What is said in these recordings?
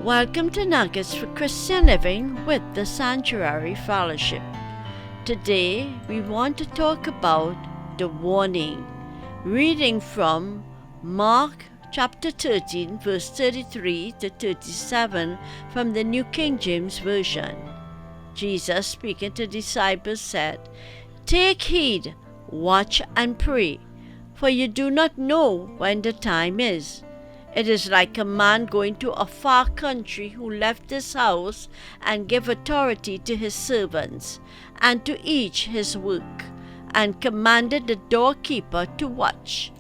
Welcome to Nuggets for Christian Living with the Sanctuary Fellowship. Today we want to talk about the warning, reading from Mark chapter 13 verse 33 to 37 from the New King James Version. Jesus, speaking to disciples, said, "Take heed, watch and pray, for you do not know when the time is. It is like a man going to a far country who left his house and gave authority to his servants, and to each his work, and commanded the doorkeeper to watch.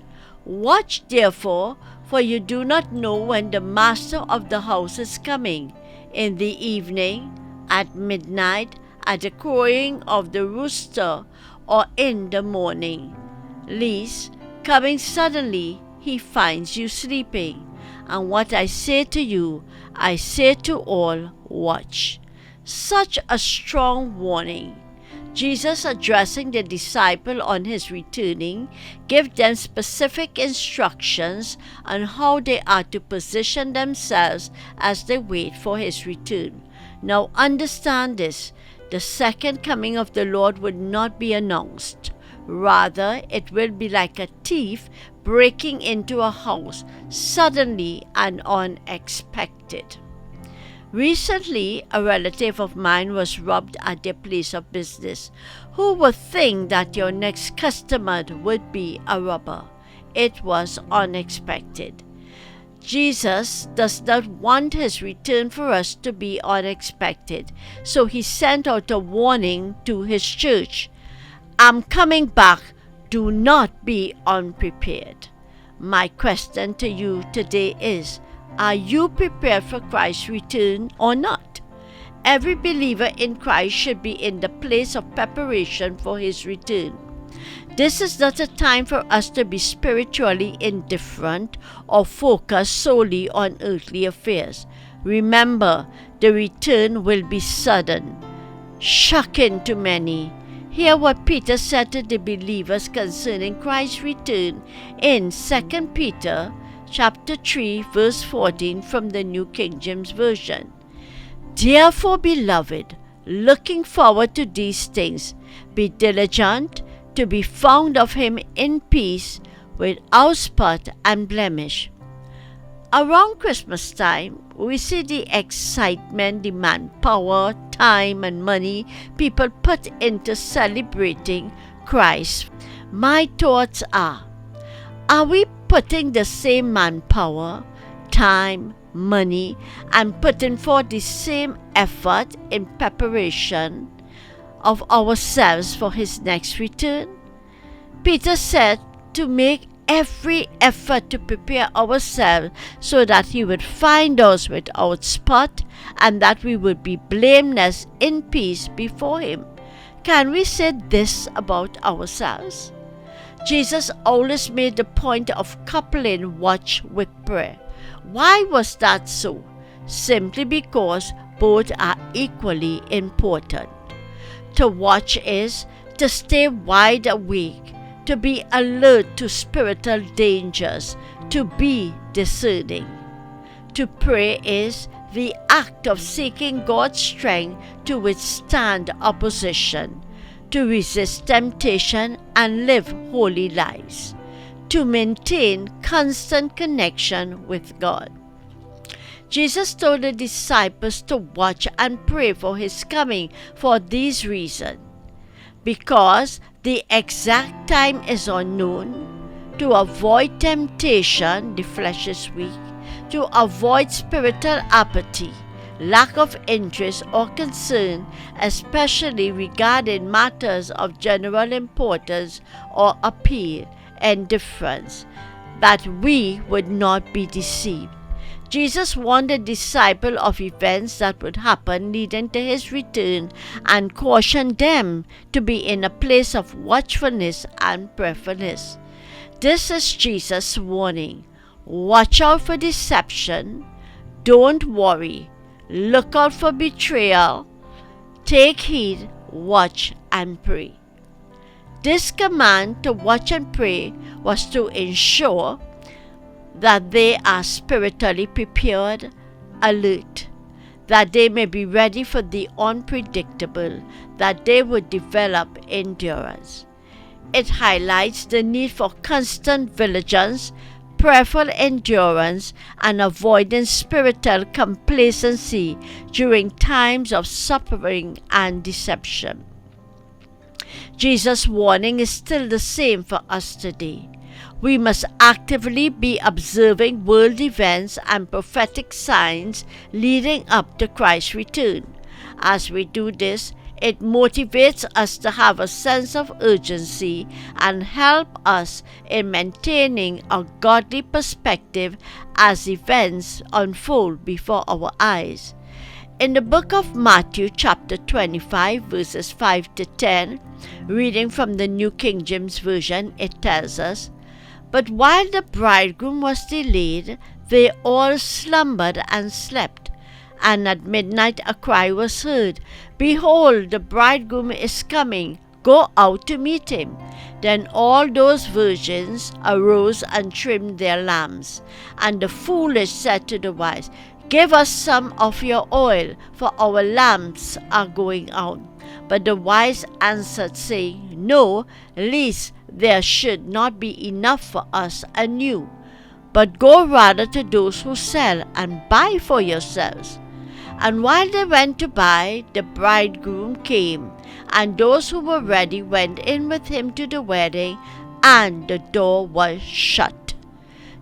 Watch therefore, for you do not know when the master of the house is coming, in the evening, at midnight, at the crowing of the rooster, or in the morning, lest, coming suddenly, he finds you sleeping. And what I say to you, I say to all, watch." Such a strong warning. Jesus, addressing the disciple on his returning, gave them specific instructions on how they are to position themselves as they wait for his return. Now understand this, the second coming of the Lord would not be announced. Rather, it will be like a thief breaking into a house, suddenly and unexpected. Recently, a relative of mine was robbed at their place of business. Who would think that your next customer would be a robber? It was unexpected. Jesus does not want his return for us to be unexpected, so he sent out a warning to his church. "I'm coming back. Do not be unprepared." My question to you today is, are you prepared for Christ's return or not? Every believer in Christ should be in the place of preparation for his return. This is not a time for us to be spiritually indifferent or focus solely on earthly affairs. Remember, the return will be sudden, shocking to many. Hear what Peter said to the believers concerning Christ's return in 2 Peter chapter 3 verse 14 from the New King James Version. "Therefore, beloved, looking forward to these things, be diligent to be found of him in peace, without spot and blemish." Around Christmas time, we see the excitement, the manpower, time and money people put into celebrating Christ. My thoughts are we putting the same manpower, time, money, and putting forth the same effort in preparation of ourselves for his next return? Peter said to make every effort to prepare ourselves so that he would find us without spot and that we would be blameless in peace before him. Can we say this about ourselves? Jesus always made the point of coupling watch with prayer. Why was that so? Simply because both are equally important. To watch is to stay wide awake, to be alert to spiritual dangers, to be discerning. To pray is the act of seeking God's strength to withstand opposition, to resist temptation and live holy lives, to maintain constant connection with God. Jesus told the disciples to watch and pray for his coming for these reasons: because the exact time is unknown, to avoid temptation, the flesh is weak, to avoid spiritual apathy, lack of interest or concern, especially regarding matters of general importance or appeal, indifference, that we would not be deceived. Jesus warned the disciples of events that would happen leading to his return and cautioned them to be in a place of watchfulness and prayerfulness. This is Jesus' warning. Watch out for deception. Don't worry. Look out for betrayal. Take heed, watch and pray. This command to watch and pray was to ensure that they are spiritually prepared alert, that they may be ready for the unpredictable, that they would develop endurance. It highlights the need for constant vigilance, prayerful endurance, and avoiding spiritual complacency during times of suffering and deception. Jesus' warning is still the same for us today. We must actively be observing world events and prophetic signs leading up to Christ's return. As we do this, it motivates us to have a sense of urgency and help us in maintaining a godly perspective as events unfold before our eyes. In the book of Matthew chapter 25 verses 5 to 10, reading from the New King James Version, it tells us, "But while the bridegroom was delayed, they all slumbered and slept. And at midnight a cry was heard, Behold, the bridegroom is coming, go out to meet him. Then all those virgins arose and trimmed their lamps. And the foolish said to the wise, Give us some of your oil, for our lamps are going out. But the wise answered, saying, No, lest there should not be enough for us and you. But go rather to those who sell, and buy for yourselves. And while they went to buy, the bridegroom came, and those who were ready went in with him to the wedding, and the door was shut."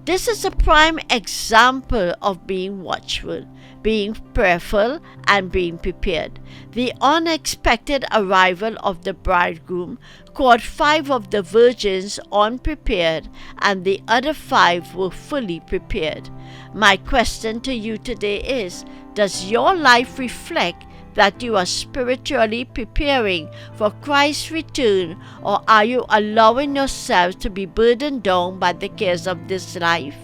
This is a prime example of being watchful, being prayerful, and being prepared. The unexpected arrival of the bridegroom caught 5 of the virgins unprepared, and the other 5 were fully prepared. My question to you today is, does your life reflect that you are spiritually preparing for Christ's return, or are you allowing yourself to be burdened down by the cares of this life?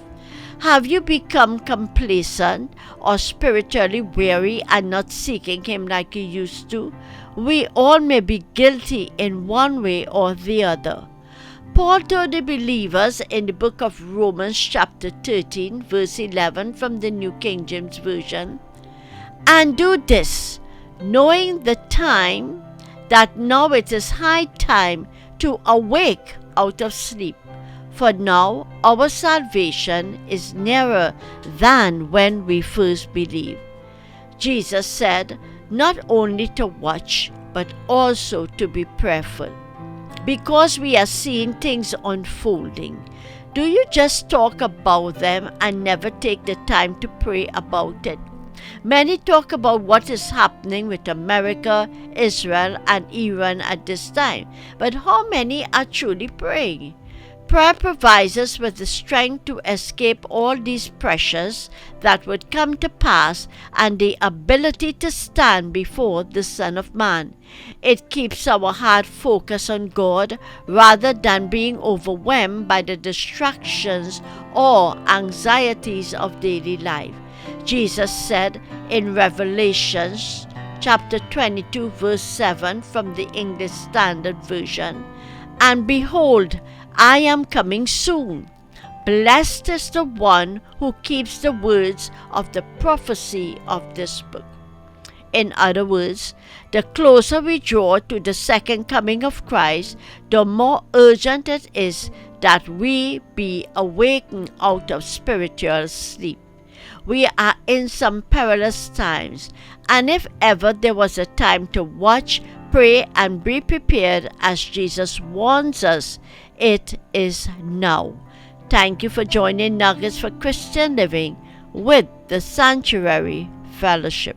Have you become complacent or spiritually weary and not seeking Him like you used to? We all may be guilty in one way or the other. Paul told the believers in the book of Romans chapter 13 verse 11 from the New King James Version, "And do this, knowing the time, that now it is high time to awake out of sleep. For now our salvation is nearer than when we first believed." Jesus said not only to watch, but also to be prayerful. Because we are seeing things unfolding, do you just talk about them and never take the time to pray about it? Many talk about what is happening with America, Israel, and Iran at this time, but how many are truly praying? Prayer provides us with the strength to escape all these pressures that would come to pass and the ability to stand before the Son of Man. It keeps our heart focused on God rather than being overwhelmed by the distractions or anxieties of daily life. Jesus said in Revelation chapter 22 verse 7 from the English Standard Version, "And behold, I am coming soon. Blessed is the one who keeps the words of the prophecy of this book." In other words, the closer we draw to the second coming of Christ, the more urgent it is that we be awakened out of spiritual sleep. We are in some perilous times, and if ever there was a time to watch, pray, and be prepared as Jesus warns us, it is now. Thank you for joining Nuggets for Christian Living with the Sanctuary Fellowship.